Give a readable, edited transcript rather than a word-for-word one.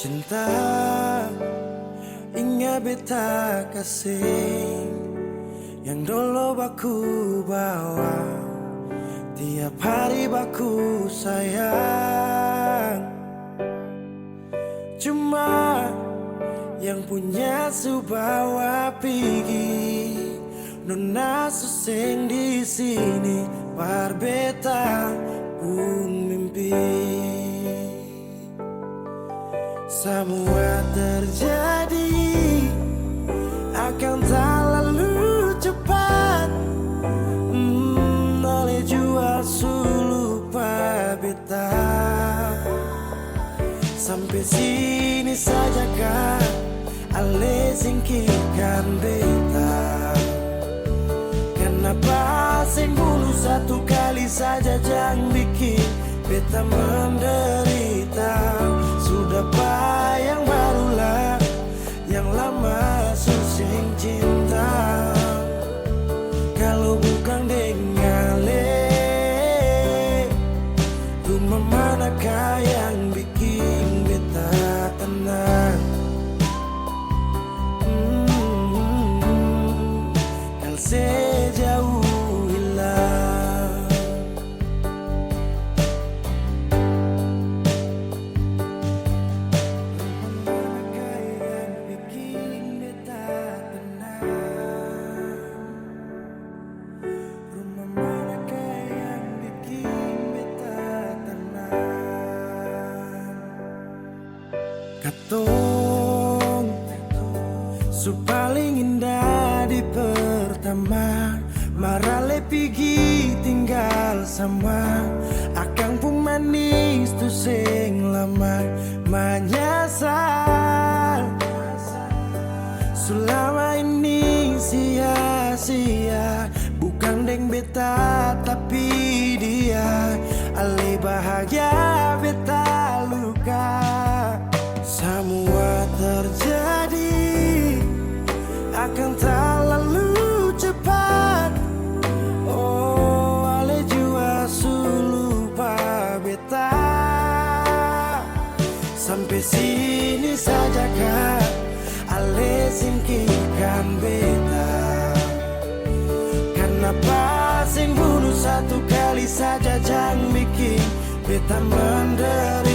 Cinta ingat beta kasih yang dulu baku bawa, tiap hari baku sayang. Cuma yang punya subawa pergi, nona suseng di sini barbeta pun mimpi. Semua terjadi akan tak lalu cepat, oleh jua lupa beta. Sampai sini saja kan ale singkirkan beta. Kenapa sing bunuh satu kali saja jangan bikin beta menderita. Sudah yang barulah yang lama susing cinta. Kalau bukan dengan rumah manakah yang bikin beta tenang? Kalau sejauh hilang, rumah manakah yang bikin beta tenang? Rumah manakah yang bikin beta tenang? Katong su paling indah di pertama, marale pigi tinggal sama. Akang pun manis tu sing lama menyasar. Selama ini sia-sia, bukan deng beta tapi dia. Ale bahagia beta luka. Semua terjadi akan tak lalu cepat. Oh, ale jua lupa beta. Sampai sini saja kan ale singkirkan beta. Kenapa sing bunuh satu kali saja jangan bikin beta menderita.